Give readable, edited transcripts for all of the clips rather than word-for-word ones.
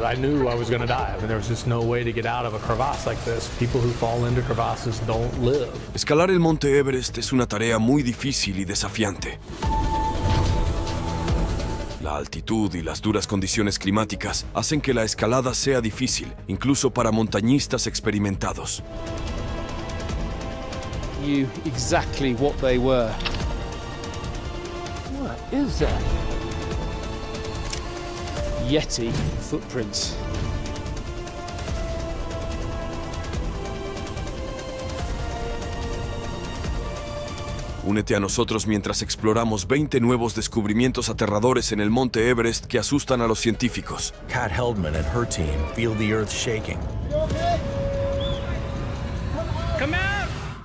I knew I was going to die. I mean, there was just no way to get out of a crevasse like this. People who fall into crevasses don't live. Escalar el monte Everest es una tarea muy difícil y desafiante. La altitud y las duras condiciones climáticas hacen que la escalada sea difícil, incluso para montañistas experimentados. Knew exactly what they were. What is that? Yeti footprints. Únete a nosotros mientras exploramos 20 nuevos descubrimientos aterradores en el monte Everest que asustan a los científicos. Kat Heldman and her team feel the earth shaking.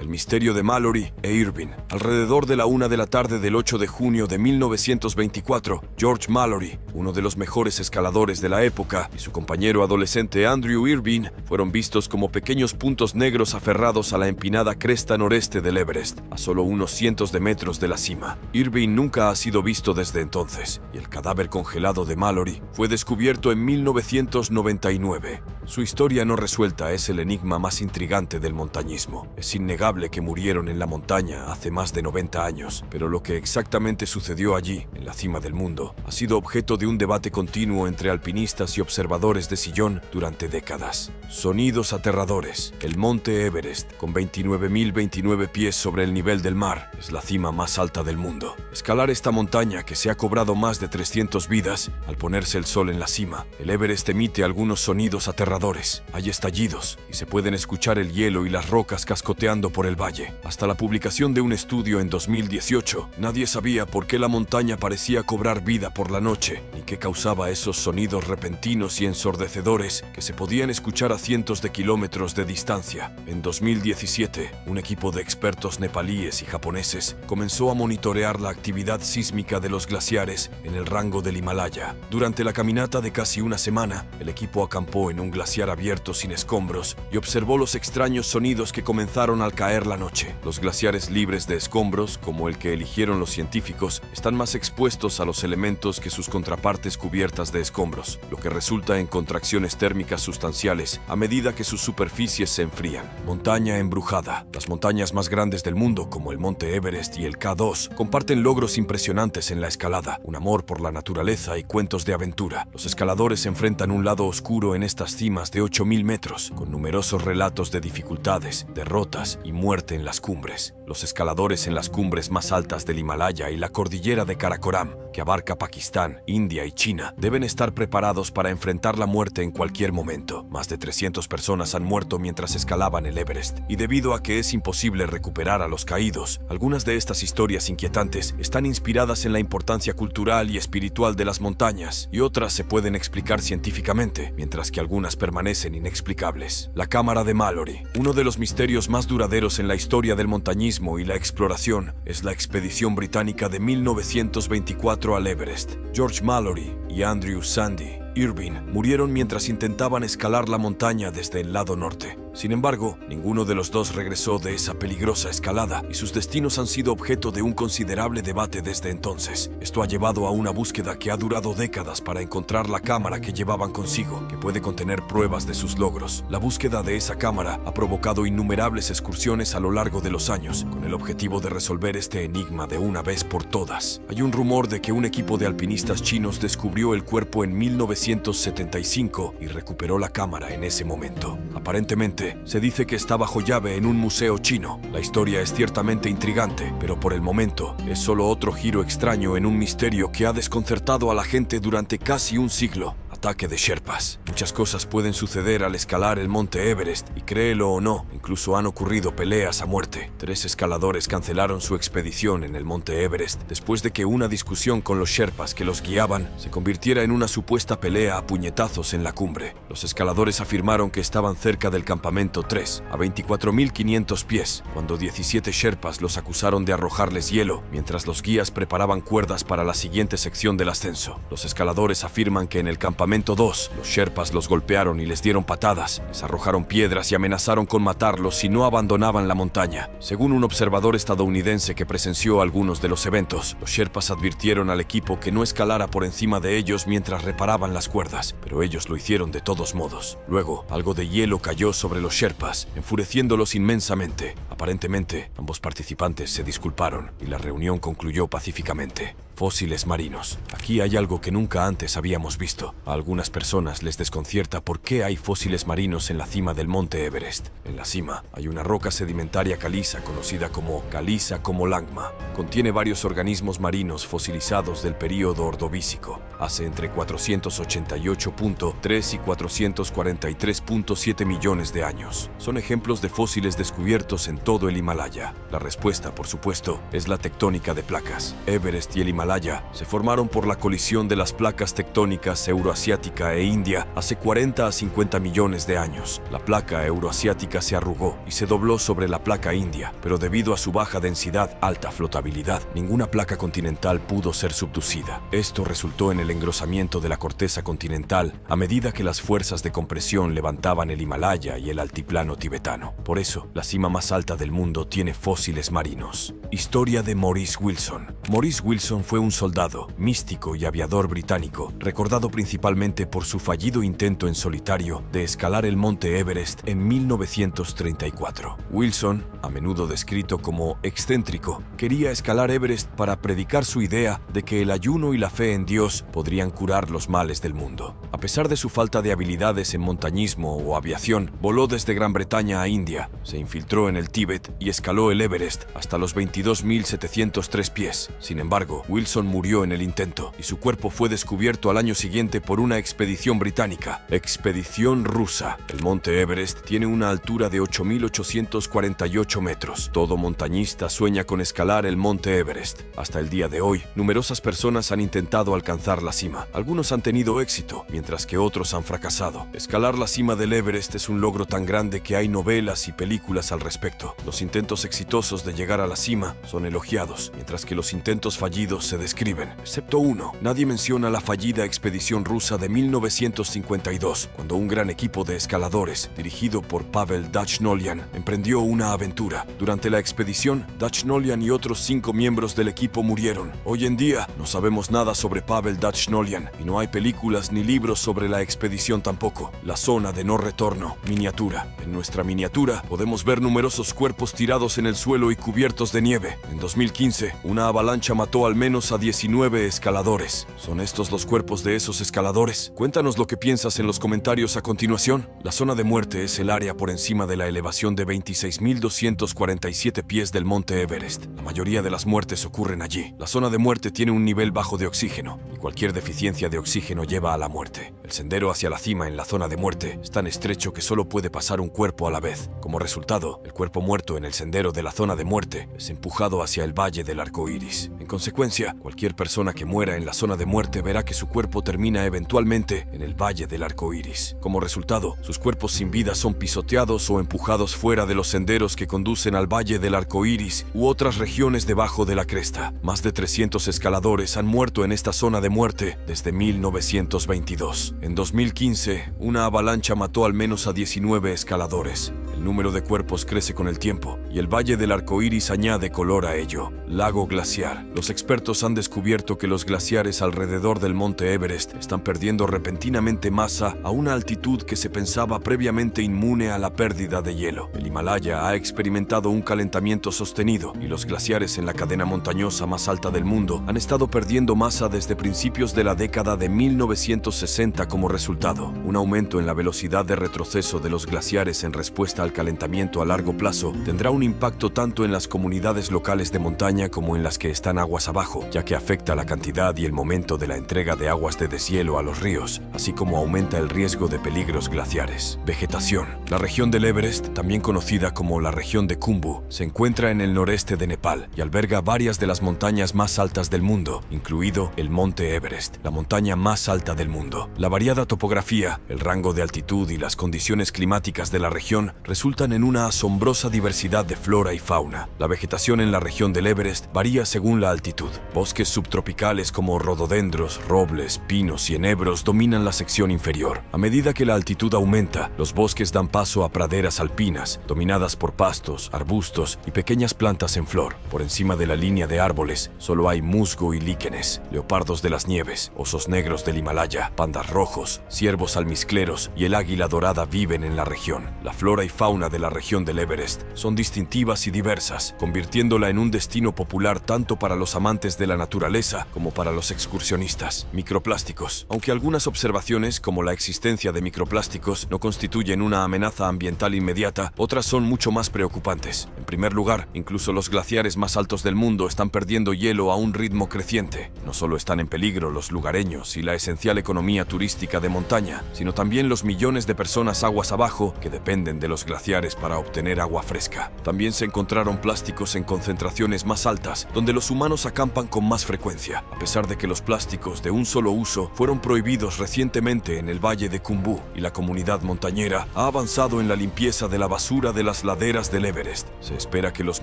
El misterio de Mallory e Irvine. Alrededor de la 1 de la tarde del 8 de junio de 1924, George Mallory, uno de los mejores escaladores de la época, y su compañero adolescente Andrew Irvine fueron vistos como pequeños puntos negros aferrados a la empinada cresta noreste del Everest, a solo unos cientos de metros de la cima. Irvine nunca ha sido visto desde entonces, y el cadáver congelado de Mallory fue descubierto en 1999. Su historia no resuelta es el enigma más intrigante del montañismo. Es innegable que murieron en la montaña hace más de 90 años, pero lo que exactamente sucedió allí, en la cima del mundo, ha sido objeto de un debate continuo entre alpinistas y observadores de sillón durante décadas. Sonidos aterradores. El monte Everest, con 29.029 pies sobre el nivel del mar, es la cima más alta del mundo. Escalar esta montaña, que se ha cobrado más de 300 vidas, al ponerse el sol en la cima, el Everest emite algunos sonidos aterradores. Hay estallidos, y se pueden escuchar el hielo y las rocas cascoteando por el valle. Hasta la publicación de un estudio en 2018, nadie sabía por qué la montaña parecía cobrar vida por la noche, ni qué causaba esos sonidos repentinos y ensordecedores que se podían escuchar a cientos de kilómetros de distancia. En 2017, un equipo de expertos nepalíes y japoneses comenzó a monitorear la actividad sísmica de los glaciares en el rango del Himalaya. Durante la caminata de casi una semana, el equipo acampó en un glaciar abierto sin escombros y observó los extraños sonidos que comenzaron al caer la noche. Los glaciares libres de escombros, como el que eligieron los científicos, están más expuestos a los elementos que sus contrapartes cubiertas de escombros, lo que resulta en contracciones térmicas sustanciales a medida que sus superficies se enfrían. Montaña embrujada. Las montañas más grandes del mundo, como el monte Everest y el K2, comparten logros impresionantes en la escalada, un amor por la naturaleza y cuentos de aventura. Los escaladores enfrentan un lado oscuro en estas cimas de 8.000 metros, con numerosos relatos de dificultades, derrotas y muerte en las cumbres. Los escaladores en las cumbres más altas del Himalaya y la cordillera de Karakoram, que abarca Pakistán, India y China, deben estar preparados para enfrentar la muerte en cualquier momento. Más de 300 personas han muerto mientras escalaban el Everest, y debido a que es imposible recuperar a los caídos, algunas de estas historias inquietantes están inspiradas en la importancia cultural y espiritual de las montañas, y otras se pueden explicar científicamente, mientras que algunas permanecen inexplicables. La cámara de Mallory. Uno de los misterios más duraderos en la historia del montañismo y la exploración es la expedición británica de 1924 al Everest. George Mallory y Andrew "Sandy" Irvine murieron mientras intentaban escalar la montaña desde el lado norte. Sin embargo, ninguno de los dos regresó de esa peligrosa escalada y sus destinos han sido objeto de un considerable debate desde entonces. Esto ha llevado a una búsqueda que ha durado décadas para encontrar la cámara que llevaban consigo, que puede contener pruebas de sus logros. La búsqueda de esa cámara ha provocado innumerables excursiones a lo largo de los años, con el objetivo de resolver este enigma de una vez por todas. Hay un rumor de que un equipo de alpinistas chinos descubrió el cuerpo en 1975 y recuperó la cámara en ese momento. Aparentemente, se dice que está bajo llave en un museo chino. La historia es ciertamente intrigante, pero por el momento es solo otro giro extraño en un misterio que ha desconcertado a la gente durante casi un siglo. Ataque de Sherpas. Muchas cosas pueden suceder al escalar el monte Everest, y créelo o no, incluso han ocurrido peleas a muerte. 3 escaladores cancelaron su expedición en el monte Everest después de que una discusión con los Sherpas que los guiaban se convirtiera en una supuesta pelea a puñetazos en la cumbre. Los escaladores afirmaron que estaban cerca del campamento 3, a 24.500 pies, cuando 17 Sherpas los acusaron de arrojarles hielo mientras los guías preparaban cuerdas para la siguiente sección del ascenso. Los escaladores afirman que en el campamento campamento 2, los Sherpas los golpearon y les dieron patadas, les arrojaron piedras y amenazaron con matarlos si no abandonaban la montaña. Según un observador estadounidense que presenció algunos de los eventos, los Sherpas advirtieron al equipo que no escalara por encima de ellos mientras reparaban las cuerdas, pero ellos lo hicieron de todos modos. Luego, algo de hielo cayó sobre los Sherpas, enfureciéndolos inmensamente. Aparentemente, ambos participantes se disculparon y la reunión concluyó pacíficamente. Fósiles marinos. Aquí hay algo que nunca antes habíamos visto. A algunas personas les desconcierta por qué hay fósiles marinos en la cima del monte Everest. En la cima hay una roca sedimentaria caliza conocida como caliza comolangma. Contiene varios organismos marinos fosilizados del período ordovícico, hace entre 488.3 y 443.7 millones de años. Son ejemplos de fósiles descubiertos en todo el Himalaya. La respuesta, por supuesto, es la tectónica de placas. Everest y el Himalaya se formaron por la colisión de las placas tectónicas euroasiática e india hace 40 a 50 millones de años. La placa euroasiática se arrugó y se dobló sobre la placa india, pero debido a su baja densidad, alta flotabilidad, ninguna placa continental pudo ser subducida. Esto resultó en el engrosamiento de la corteza continental a medida que las fuerzas de compresión levantaban el Himalaya y el altiplano tibetano. Por eso, la cima más alta del mundo tiene fósiles marinos. Historia de Maurice Wilson. Maurice Wilson fue un soldado, místico y aviador británico, recordado principalmente por su fallido intento en solitario de escalar el monte Everest en 1934. Wilson, a menudo descrito como excéntrico, quería escalar Everest para predicar su idea de que el ayuno y la fe en Dios podrían curar los males del mundo. A pesar de su falta de habilidades en montañismo o aviación, voló desde Gran Bretaña a India, se infiltró en el Tíbet y escaló el Everest hasta los 22.703 pies. Sin embargo, Wilson murió en el intento y su cuerpo fue descubierto al año siguiente por una expedición británica, expedición rusa. El monte Everest tiene una altura de 8.848 metros. Todo montañista sueña con escalar el monte Everest. Hasta el día de hoy, numerosas personas han intentado alcanzar la cima. Algunos han tenido éxito, mientras que otros han fracasado. Escalar la cima del Everest es un logro tan grande que hay novelas y películas al respecto. Los intentos exitosos de llegar a la cima son elogiados, mientras que los intentos fallidos se describen, excepto uno. Nadie menciona la fallida expedición rusa de 1952, cuando un gran equipo de escaladores, dirigido por Pavel Dachnolian, emprendió una aventura. Durante la expedición, Dachnolian y otros 5 miembros del equipo murieron. Hoy en día, no sabemos nada sobre Pavel Dachnolian, y no hay películas ni libros sobre la expedición tampoco. La zona de no retorno, miniatura. En nuestra miniatura, podemos ver numerosos cuerpos tirados en el suelo y cubiertos de nieve. En 2015, una avalancha mató al menos a 19 escaladores. ¿Son estos los cuerpos de esos escaladores? Cuéntanos lo que piensas en los comentarios a continuación. La zona de muerte es el área por encima de la elevación de 26.247 pies del monte Everest. La mayoría de las muertes ocurren allí. La zona de muerte tiene un nivel bajo de oxígeno y cualquier deficiencia de oxígeno lleva a la muerte. El sendero hacia la cima en la zona de muerte es tan estrecho que solo puede pasar un cuerpo a la vez. Como resultado, el cuerpo muerto en el sendero de la zona de muerte es empujado hacia el valle del arco iris. En consecuencia, cualquier persona que muera en la zona de muerte verá que su cuerpo termina eventualmente en el valle del arco iris. Como resultado, sus cuerpos sin vida son pisoteados o empujados fuera de los senderos que conducen al valle del arco iris u otras regiones debajo de la cresta. Más de 300 escaladores han muerto en esta zona de muerte desde 1922. En 2015, una avalancha mató al menos a 19 escaladores. El número de cuerpos crece con el tiempo y el valle del arco iris añade color a ello. Lago glaciar. Los expertos han descubierto que los glaciares alrededor del monte Everest están perdiendo repentinamente masa a una altitud que se pensaba previamente inmune a la pérdida de hielo. El Himalaya ha experimentado un calentamiento sostenido y los glaciares en la cadena montañosa más alta del mundo han estado perdiendo masa desde principios de la década de 1960 como resultado. Un aumento en la velocidad de retroceso de los glaciares en respuesta al calentamiento a largo plazo tendrá un impacto tanto en las comunidades locales de montaña como en las que están aguas abajo, ya que afecta la cantidad y el momento de la entrega de aguas de deshielo a los ríos, así como aumenta el riesgo de peligros glaciares. Vegetación. La región del Everest, también conocida como la región de Khumbu, se encuentra en el noreste de Nepal y alberga varias de las montañas más altas del mundo, incluido el monte Everest, la montaña más alta del mundo. La variada topografía, el rango de altitud y las condiciones climáticas de la región resultan en una asombrosa diversidad de flora y fauna. La vegetación en la región del Everest varía según la altitud. Bosques subtropicales como rododendros, robles, pinos y enebros dominan la sección inferior. A medida que la altitud aumenta, los bosques dan paso a praderas alpinas, dominadas por pastos, arbustos y pequeñas plantas en flor. Por encima de la línea de árboles, solo hay musgo y líquenes, leopardos de las nieves, osos negros del Himalaya, pandas rojos, ciervos almizcleros y el águila dorada viven en la región. La flora y fauna de la región del Everest son distintivas y diversas, convirtiéndola en un destino popular tanto para los amantes de la naturaleza como para los excursionistas. Microplásticos. Aunque algunas observaciones, como la existencia de microplásticos, no constituyen una amenaza ambiental inmediata, otras son mucho más preocupantes. En primer lugar, incluso los glaciares más altos del mundo están perdiendo hielo a un ritmo creciente. No solo están en peligro los lugareños y la esencial economía turística de montaña, sino también los millones de personas aguas abajo que dependen de los glaciares para obtener agua fresca. También se encontraron plásticos en concentraciones más altas, donde los humanos acampan con más frecuencia, a pesar de que los plásticos de un solo uso fueron prohibidos recientemente en el valle de Khumbu, y la comunidad montañera ha avanzado en la limpieza de la basura de las laderas del Everest. Se espera que los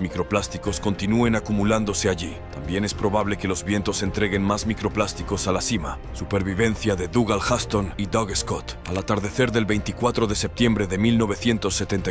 microplásticos continúen acumulándose allí. También es probable que los vientos entreguen más microplásticos a la cima. Supervivencia de Dougal Haston y Doug Scott. Al atardecer del 24 de septiembre de 1975,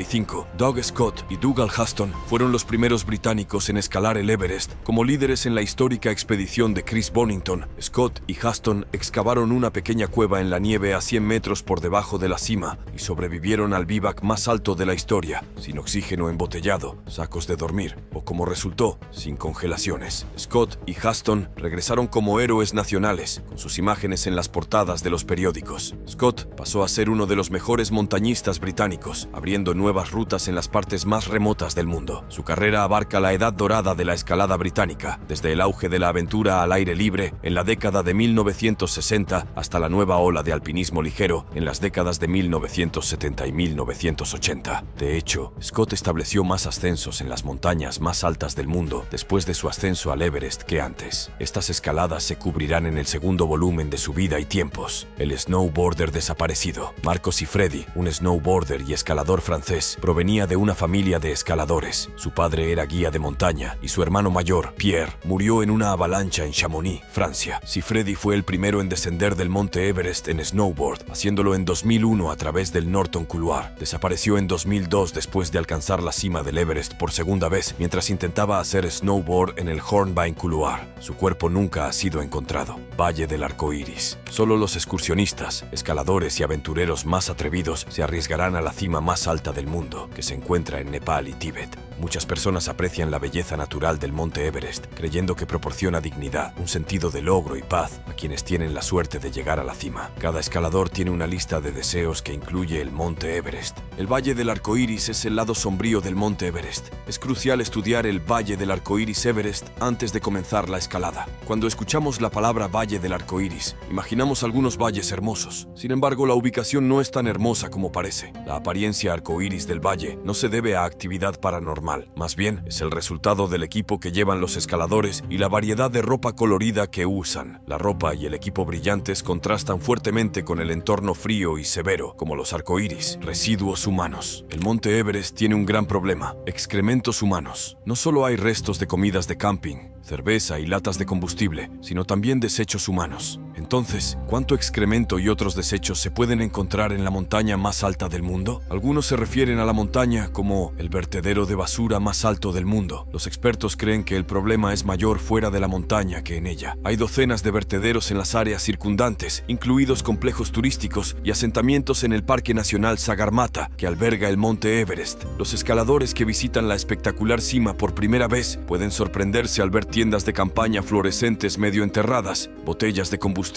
Doug Scott y Dougal Haston fueron los primeros británicos en escalar el Everest como líderes en la histórica expedición de Chris Bonington. Scott y Haston excavaron una pequeña cueva en la nieve a 100 metros por debajo de la cima y sobrevivieron al vivac más alto de la historia, sin oxígeno embotellado, sacos de dormir o, como resultó, sin congelaciones. Scott y Haston regresaron como héroes nacionales, con sus imágenes en las portadas de los periódicos. Scott pasó a ser uno de los mejores montañistas británicos, abriendo nuevas rutas en las partes más remotas del mundo. Su carrera abarca la edad dorada de la escalada británica, desde el auge de la aventura al aire libre en la década de 1960 hasta la nueva ola de alpinismo ligero en las décadas de 1970 y 1980. De hecho, Scott estableció más ascensos en las montañas más altas del mundo después de su ascenso al Everest que antes. Estas escaladas se cubrirán en el segundo volumen de su vida y tiempos. El snowboarder desaparecido. Marco Siffredi, un snowboarder y escalador francés, provenía de una familia de escaladores. Su padre era guía de montaña y su hermano mayor, Pierre, murió en una avalancha en Chamonix, Francia. Siffredi fue el primero en descender del monte Everest en snowboard, haciéndolo en 2001 a través del Norton Couloir. Desapareció en 2002 después de alcanzar la cima del Everest por segunda vez mientras intentaba hacer snowboard en el Hornbein Couloir. Su cuerpo nunca ha sido encontrado. Valle del Arco Iris. Solo los excursionistas, escaladores y aventureros más atrevidos se arriesgarán a la cima más alta del mundo, que se encuentra en Nepal y Tíbet. Muchas personas aprecian la belleza natural del monte Everest, creyendo que proporciona dignidad, un sentido de logro y paz a quienes tienen la suerte de llegar a la cima. Cada escalador tiene una lista de deseos que incluye el monte Everest. El Valle del Arco Iris es el lado sombrío del monte Everest. Es crucial estudiar el Valle del Arco Iris Everest antes de comenzar la escalada. Cuando escuchamos la palabra Valle del Arco Iris, imaginamos algunos valles hermosos. Sin embargo, la ubicación no es tan hermosa como parece. La apariencia arcoíris del valle no se debe a actividad paranormal. Más bien, es el resultado del equipo que llevan los escaladores y la variedad de ropa colorida que usan. La ropa y el equipo brillantes contrastan fuertemente con el entorno frío y severo, como los arcoíris. Residuos humanos. El monte Everest tiene un gran problema: excrementos humanos. No solo hay restos de comidas de camping, cerveza y latas de combustible, sino también desechos humanos. Entonces, ¿cuánto excremento y otros desechos se pueden encontrar en la montaña más alta del mundo? Algunos se refieren a la montaña como el vertedero de basura más alto del mundo. Los expertos creen que el problema es mayor fuera de la montaña que en ella. Hay docenas de vertederos en las áreas circundantes, incluidos complejos turísticos y asentamientos en el Parque Nacional Sagarmatha, que alberga el monte Everest. Los escaladores que visitan la espectacular cima por primera vez pueden sorprenderse al ver tiendas de campaña fluorescentes medio enterradas, botellas de combustible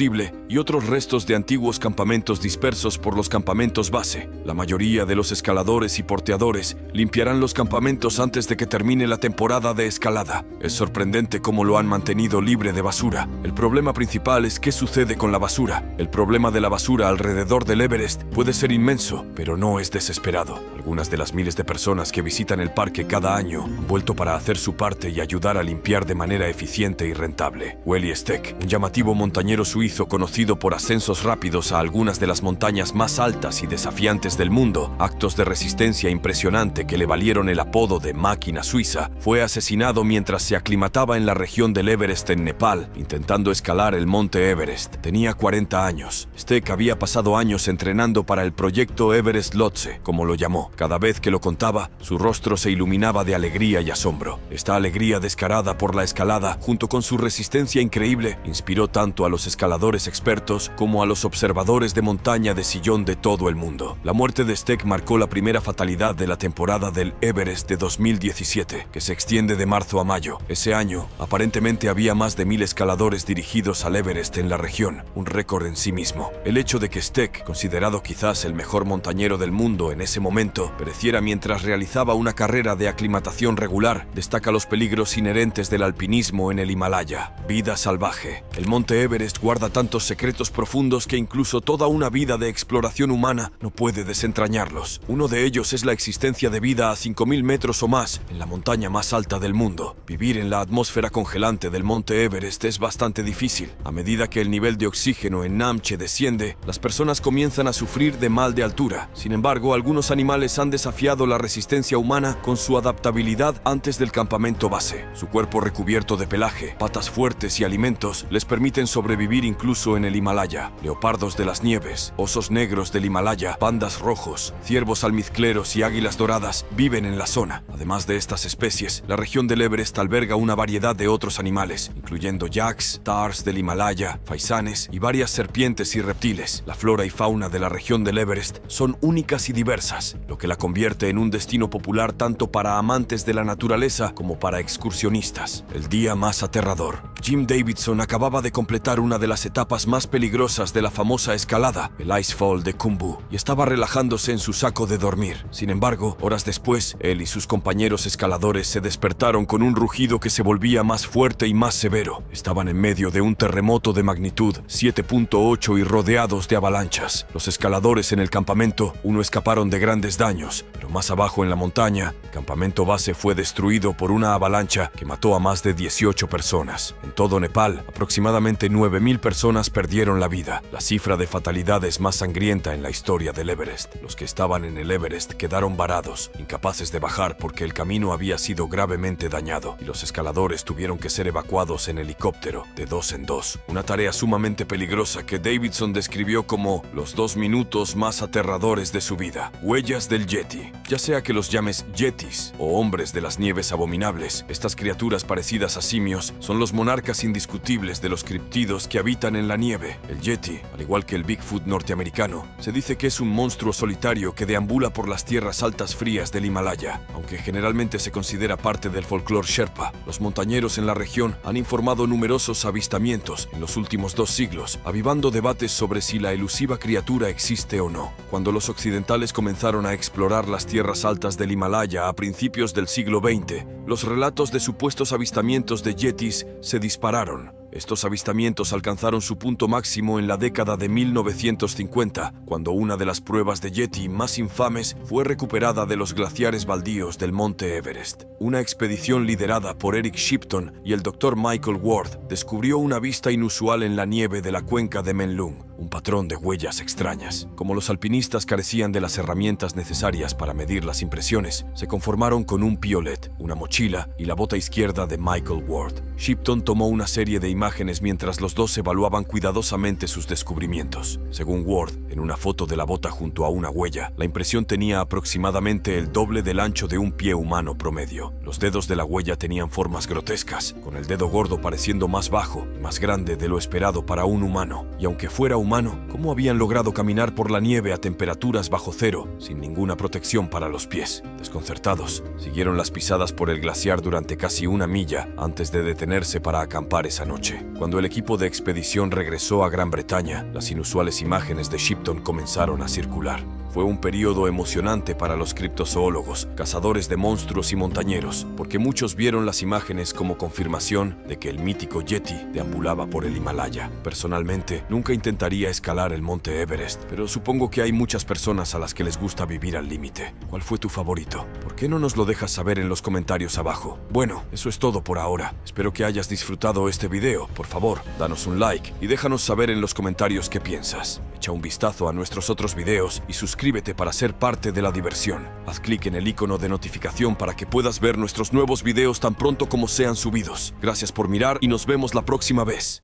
y otros restos de antiguos campamentos dispersos por los campamentos base. La mayoría de los escaladores y porteadores limpiarán los campamentos antes de que termine la temporada de escalada. Es sorprendente cómo lo han mantenido libre de basura. El problema principal es qué sucede con la basura. El problema de la basura alrededor del Everest puede ser inmenso, pero no es desesperado. Algunas de las miles de personas que visitan el parque cada año han vuelto para hacer su parte y ayudar a limpiar de manera manera eficiente y rentable. Willy Steck, un llamativo montañero suizo conocido por ascensos rápidos a algunas de las montañas más altas y desafiantes del mundo, actos de resistencia impresionante que le valieron el apodo de máquina suiza, fue asesinado mientras se aclimataba en la región del Everest en Nepal, intentando escalar el monte Everest. Tenía 40 años. Steck había pasado años entrenando para el proyecto Everest Lhotse, como lo llamó. Cada vez que lo contaba, su rostro se iluminaba de alegría y asombro. Esta alegría descarada por la escalada, junto con su resistencia increíble, inspiró tanto a los escaladores expertos como a los observadores de montaña de sillón de todo el mundo. La muerte de Steck marcó la primera fatalidad de la temporada del Everest de 2017, que se extiende de marzo a mayo. Ese año, aparentemente había más de 1000 escaladores dirigidos al Everest en la región, un récord en sí mismo. El hecho de que Steck, considerado quizás el mejor montañero del mundo en ese momento, pereciera mientras realizaba una carrera de aclimatación regular, destaca los peligros inherentes del alpinismo en el Himalaya. Vida salvaje. El monte Everest guarda tantos secretos profundos que incluso toda una vida de exploración humana no puede desentrañarlos. Uno de ellos es la existencia de vida a 5000 metros o más en la montaña más alta del mundo. Vivir en la atmósfera congelante del monte Everest es bastante difícil. A medida que el nivel de oxígeno en Namche desciende, las personas comienzan a sufrir de mal de altura. Sin embargo, algunos animales han desafiado la resistencia humana con su adaptabilidad antes del campamento base. Su cuerpo recubierto de pelaje, patas fuertes y alimentos les permiten sobrevivir incluso en el Himalaya. Leopardos de las nieves, osos negros del Himalaya, pandas rojos, ciervos almizcleros y águilas doradas viven en la zona. Además de estas especies, la región del Everest alberga una variedad de otros animales, incluyendo yaks, tars del Himalaya, faisanes y varias serpientes y reptiles. La flora y fauna de la región del Everest son únicas y diversas, lo que la convierte en un destino popular tanto para amantes de la naturaleza como para excursionistas. El día más aterrador. Jim Davidson acababa de completar una de las etapas más peligrosas de la famosa escalada, el Icefall de Khumbu, y estaba relajándose en su saco de dormir. Sin embargo, horas después, él y sus compañeros escaladores se despertaron con un rugido que se volvía más fuerte y más severo. Estaban en medio de un terremoto de magnitud 7.8 y rodeados de avalanchas. Los escaladores en el campamento no escaparon de grandes daños, pero más abajo en la montaña, el campamento base fue destruido por una avalancha que mató a más de 18 personas. En todo Nepal, aproximadamente 9000 personas perdieron la vida, la cifra de fatalidades más sangrienta en la historia del Everest. Los que estaban en el Everest quedaron varados, incapaces de bajar porque el camino había sido gravemente dañado, y los escaladores tuvieron que ser evacuados en helicóptero de 2 en 2. Una tarea sumamente peligrosa que Davidson describió como los 2 minutos más aterradores de su vida. Huellas del Yeti. Ya sea que los llames yetis o hombres de las nieves abominables, estas criaturas parecidas a simios son los monarcas indiscutibles de los criptidos que habitan en la nieve. El Yeti, al igual que el Bigfoot norteamericano, se dice que es un monstruo solitario que deambula por las tierras altas frías del Himalaya. Aunque generalmente se considera parte del folclore Sherpa, los montañeros en la región han informado numerosos avistamientos en los últimos 2 siglos, avivando debates sobre si la elusiva criatura existe o no. Cuando los occidentales comenzaron a explorar las tierras altas del Himalaya a principios del siglo XX, los relatos de supuestos avistamientos de yetis se dispararon. Estos avistamientos alcanzaron su punto máximo en la década de 1950, cuando una de las pruebas de Yeti más infames fue recuperada de los glaciares baldíos del monte Everest. Una expedición liderada por Eric Shipton y el Dr. Michael Ward descubrió una vista inusual en la nieve de la cuenca de Menlung, un patrón de huellas extrañas. Como los alpinistas carecían de las herramientas necesarias para medir las impresiones, se conformaron con un piolet, una mochila y la bota izquierda de Michael Ward. Shipton tomó una serie de imágenes mientras los dos evaluaban cuidadosamente sus descubrimientos. Según Ward, en una foto de la bota junto a una huella, la impresión tenía aproximadamente el doble del ancho de un pie humano promedio. Los dedos de la huella tenían formas grotescas, con el dedo gordo pareciendo más bajo y más grande de lo esperado para un humano. Y aunque fuera humano, ¿cómo habían logrado caminar por la nieve a temperaturas bajo cero, sin ninguna protección para los pies? Desconcertados, siguieron las pisadas por el glaciar durante casi 1 milla antes de detenerse para acampar esa noche. Cuando el equipo de expedición regresó a Gran Bretaña, las inusuales imágenes de Shipton comenzaron a circular. Fue un periodo emocionante para los criptozoólogos, cazadores de monstruos y montañeros, porque muchos vieron las imágenes como confirmación de que el mítico Yeti deambulaba por el Himalaya. Personalmente, nunca intentaría gustaría escalar el monte Everest, pero supongo que hay muchas personas a las que les gusta vivir al límite. ¿Cuál fue tu favorito? ¿Por qué no nos lo dejas saber en los comentarios abajo? Bueno, eso es todo por ahora. Espero que hayas disfrutado este video. Por favor, danos un like y déjanos saber en los comentarios qué piensas. Echa un vistazo a nuestros otros videos y suscríbete para ser parte de la diversión. Haz clic en el icono de notificación para que puedas ver nuestros nuevos videos tan pronto como sean subidos. Gracias por mirar y nos vemos la próxima vez.